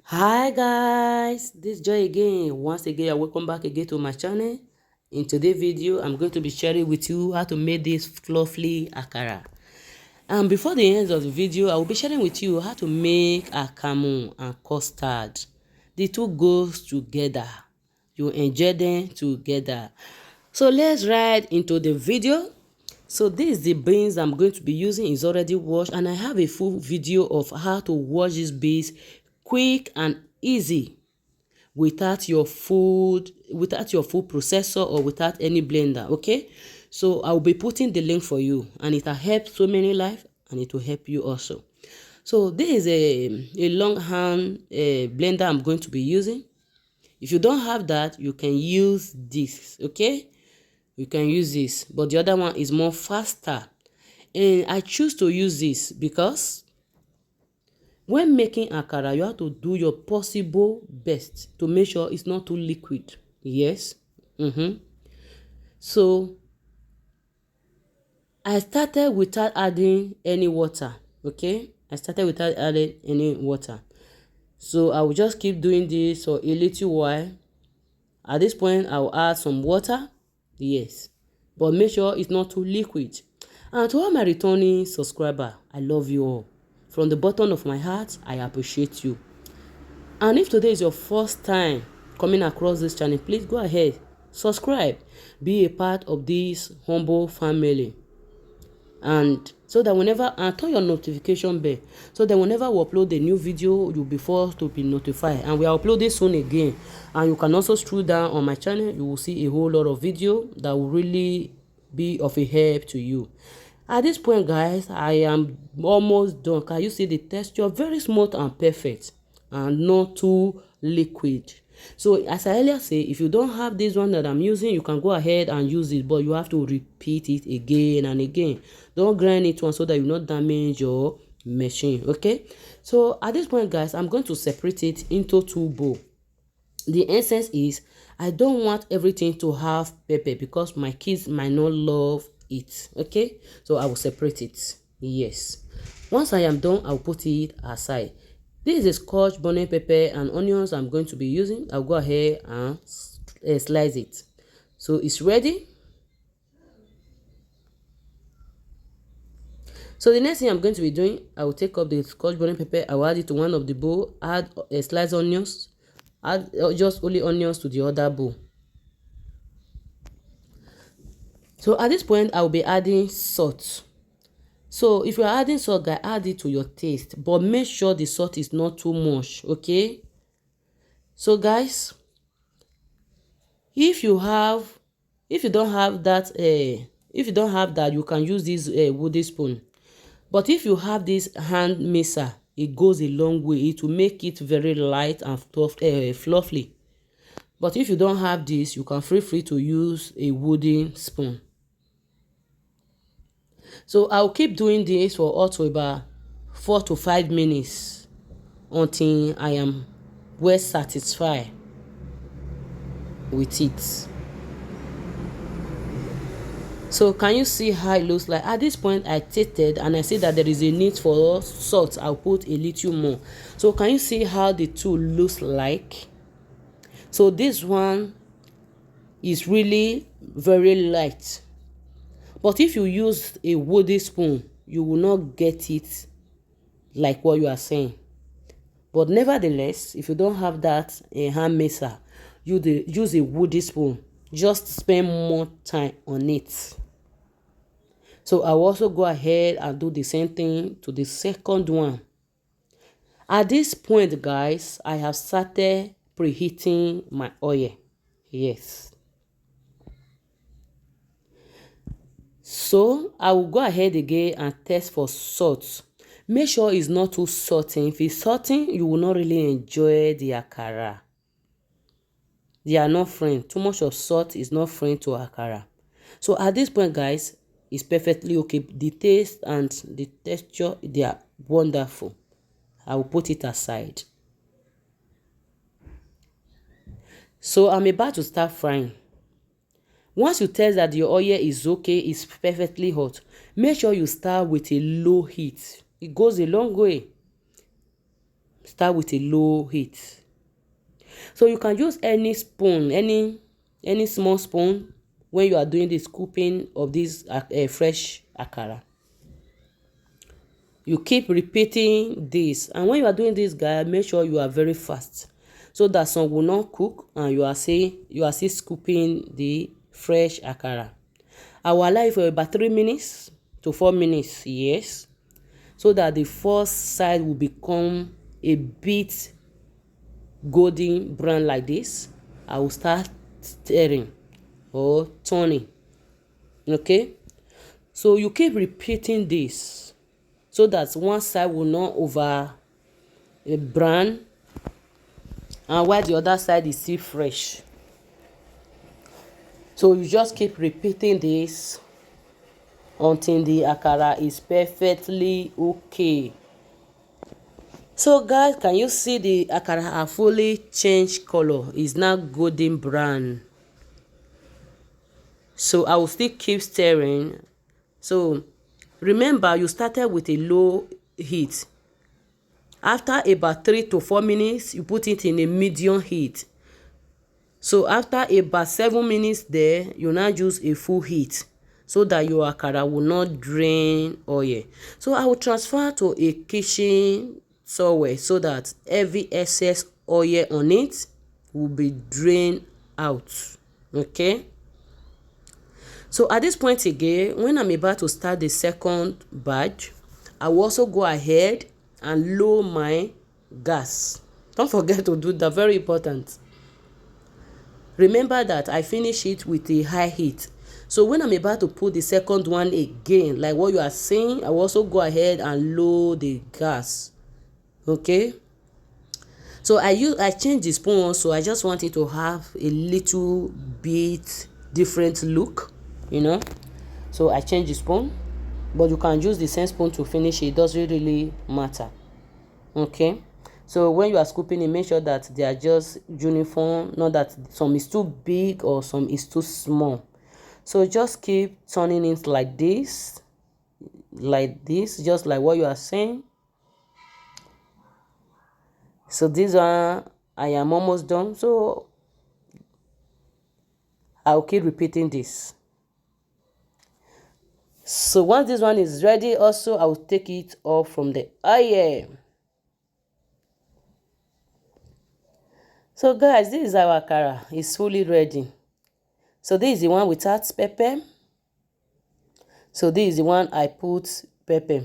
Hi guys, this is Joy again. Once again, welcome back again to my channel. In today's video, I'm going to be sharing with you how to make this fluffy akara. And before the end of the video, I will be sharing with you how to make akamu and custard. The two goes together. You enjoy them together. So let's right into the video. So this is the beans I'm going to be using. Is already washed, and I have a full video of how to wash these beans quick and easy without your food processor or without any blender. Okay, so I'll be putting the link for you, and it will help so many lives, and it will help you also. So this is a long hand blender I'm going to be using. If you don't have that, you can use this. Okay, you can use this, but the other one is more faster, and I choose to use this because when making akara, you have to do your possible best to make sure it's not too liquid. Yes. So I started without adding any water. Okay, I started without adding any water. So I will just keep doing this for a little while. At this point, I will add some water. Yes, but make sure it's not too liquid. And to all my returning subscriber, I love you all. From the bottom of my heart, I appreciate you. And if today is your first time coming across this channel, please go ahead, subscribe, be a part of this humble family. And so that whenever, and turn your notification bell, so that whenever we upload a new video, you'll be forced to be notified. And we are uploading soon again. And you can also scroll down on my channel, you will see a whole lot of video that will really be of a help to you. At this point, guys, I am almost done. Can you see the texture? Very smooth and perfect, and not too liquid. So as I earlier say, if you don't have this one that I'm using, you can go ahead and use it, but you have to repeat it again and again. Don't grind it once so that you not damage your machine. Okay, so at this point, guys, I'm going to separate it into two bowls. The essence is I don't want everything to have pepper because my kids might not love it. Okay, so I will separate it. Yes, once I am done, I'll put it aside. This is a Scotch Bonnet pepper and onions I'm going to be using. I'll go ahead and slice it. So it's ready. So the next thing I'm going to be doing, I will take up the Scotch Bonnet pepper. I will add it to one of the bowl. Add sliced onions. Add just only onions to the other bowl. So at this point, I will be adding salt. So if you are adding salt, guys, add it to your taste, but make sure the salt is not too much. Okay, so guys, if you don't have that you can use this wooden spoon. But if you have this hand mixer, it goes a long way. It will make it very light and fluffy. But if you don't have this, you can feel free to use a wooden spoon. So I'll keep doing this for up to about 4 to 5 minutes until I am well satisfied with it. So can you see how it looks like? At this point, I tasted and I see that there is a need for salt. I'll put a little more. So can you see how the two looks like? So this one is really very light. But if you use a wooden spoon, you will not get it like what you are saying. But nevertheless, if you don't have that hand mixer, use a wooden spoon. Just spend more time on it. So I will also go ahead and do the same thing to the second one. At this point, guys, I have started preheating my oil. Yes. So I will go ahead again and test for salt. Make sure it's not too salty. If it's salty, you will not really enjoy the akara. They are not friends. Too much of salt is not friend to akara. So at this point, guys, it's perfectly okay. The taste and the texture, they are wonderful. I will put it aside. So I'm about to start frying. Once you test that your oil is okay, it's perfectly hot, make sure you start with a low heat. It goes a long way. start with a low heat. So you can use any spoon, any small spoon when you are doing the scooping of this fresh akara. You keep repeating this, and when you are doing this, guys, make sure you are very fast so that some will not cook and you are still scooping the fresh akara. I will allow it for about 3 minutes to 4 minutes, yes, so that the first side will become a bit golden brown like this. I will start stirring or turning. Okay, so you keep repeating this so that one side will not over brown and while the other side is still fresh. So you just keep repeating this until the akara is perfectly okay. So guys, can you see the akara have fully changed color? It's now golden brown. So I will still keep stirring. So remember, you started with a low heat. After about 3 to 4 minutes, you put it in a medium heat. So after about 7 minutes there, you now use a full heat so that your akara will not drain oil. So I will transfer to a kitchen towel so that every excess oil on it will be drained out. Okay. So at this point again, when I'm about to start the second batch, I will also go ahead and lower my gas. Don't forget to do that, very important. Remember that I finish it with a high heat. So when I'm about to put the second one again, like what you are seeing, I will also go ahead and lower the gas. Okay. So I change the spoon also. I just want it to have a little bit different look, you know. So I change the spoon, but you can use the same spoon to finish it. It doesn't really matter. Okay. So when you are scooping it, make sure that they are just uniform, not that some is too big or some is too small. So just keep turning it like this, just like what you are saying. So this one, I am almost done. So I'll keep repeating this. So once this one is ready, also I will take it off from the oil. So guys, this is our akara. It's fully ready. So this is the one without pepper. So this is the one I put pepper.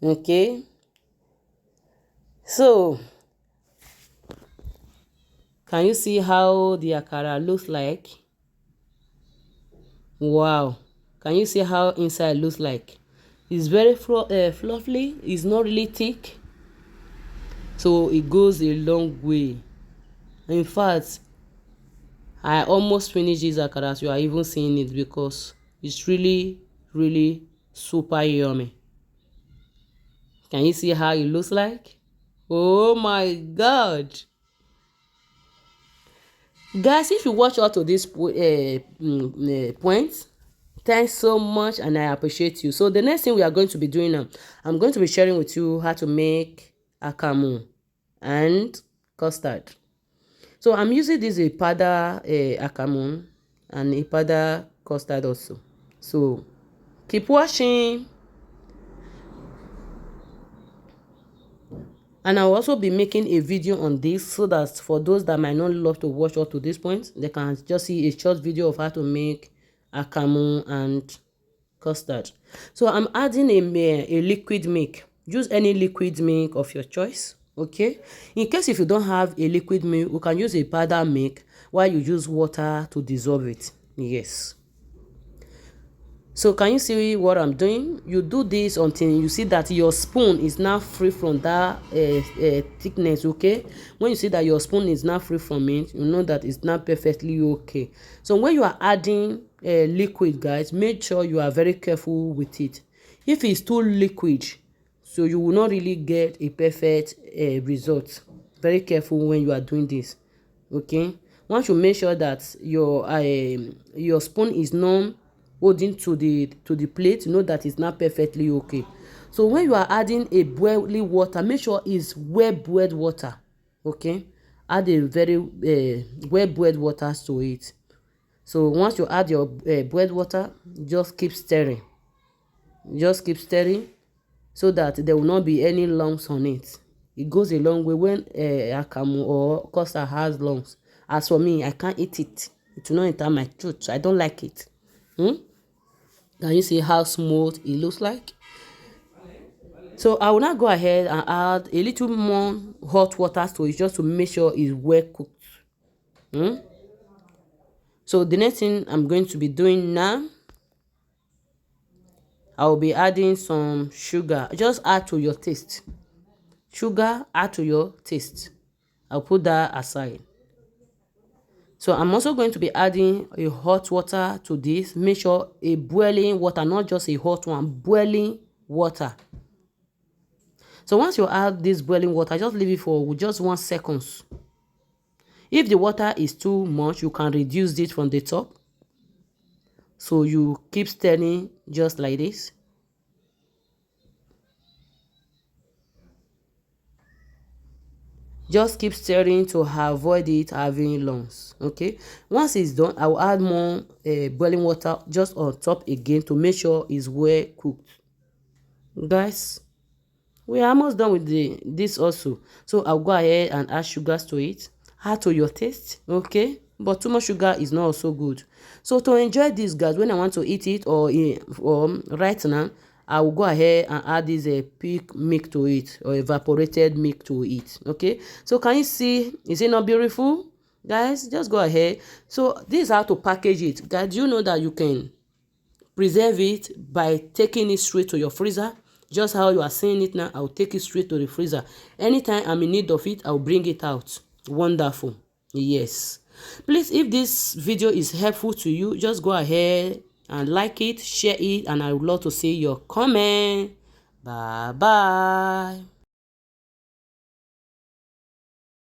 Okay. So can you see how the akara looks like? Wow. Can you see how inside looks like? It's very fluffy. It's not really thick. So it goes a long way. In fact, I almost finished this akara as you are even seeing it because it's really, really super yummy. Can you see how it looks like? Oh my God. Guys, if you watch up to this point, thanks so much and I appreciate you. So the next thing we are going to be doing now, I'm going to be sharing with you how to make akamu and custard. So I'm using this ipada akamu and ipada custard also. So keep watching. And I'll also be making a video on this so that for those that might not love to watch up to this point, they can just see a short video of how to make akamu and custard. So I'm adding a liquid milk. Use any liquid milk of your choice. Okay. In case if you don't have a liquid milk, you can use a powder milk while you use water to dissolve it. Yes. So can you see what I'm doing? You do this until you see that your spoon is now free from that thickness, okay? When you see that your spoon is now free from it, you know that it's not perfectly okay. So when you are adding liquid, guys, make sure you are very careful with it. If it's too liquid, so you will not really get a perfect result. Very careful when you are doing this, okay? Once you make sure that your spoon is not holding to the plate, know that it's not perfectly okay. So when you are adding a boiling water, make sure it's well boiled water. Okay, add a very well boiled water to it. So once you add your boiled water, just keep stirring. Just keep stirring so that there will not be any lumps on it. It goes a long way when akamu or custard has lumps. As for me, I can't eat it. It will not enter my throat. I don't like it. Can you see how smooth it looks like? So I will now go ahead and add a little more hot water to it just to make sure it's well cooked. So the next thing I'm going to be doing now, I will be adding some sugar. Just add to your taste. Sugar, add to your taste. I'll put that aside. So I'm also going to be adding a hot water to this. Make sure a boiling water, not just a hot one, boiling water. So once you add this boiling water, just leave it for just 1 second. If the water is too much, you can reduce it from the top. So you keep stirring just like this. Just keep stirring to avoid it having lumps. Okay, once it's done, I will add more boiling water just on top again to make sure it's well cooked. Guys, we are almost done with this also. So I'll go ahead and add sugars to it. Add to your taste. Okay, but too much sugar is not also good. So to enjoy this, guys, when I want to eat it or right now, I will go ahead and add this peak milk to it, or evaporated milk to it. Okay, so can you see, is it not beautiful? Guys, just go ahead. So this is how to package it. Guys, do you know that you can preserve it by taking it straight to your freezer? Just how you are seeing it now, I'll take it straight to the freezer. Anytime I'm in need of it, I'll bring it out. Wonderful. Yes. Please, if this video is helpful to you, just go ahead and like it, share it, and I would love to see your comment. Bye bye.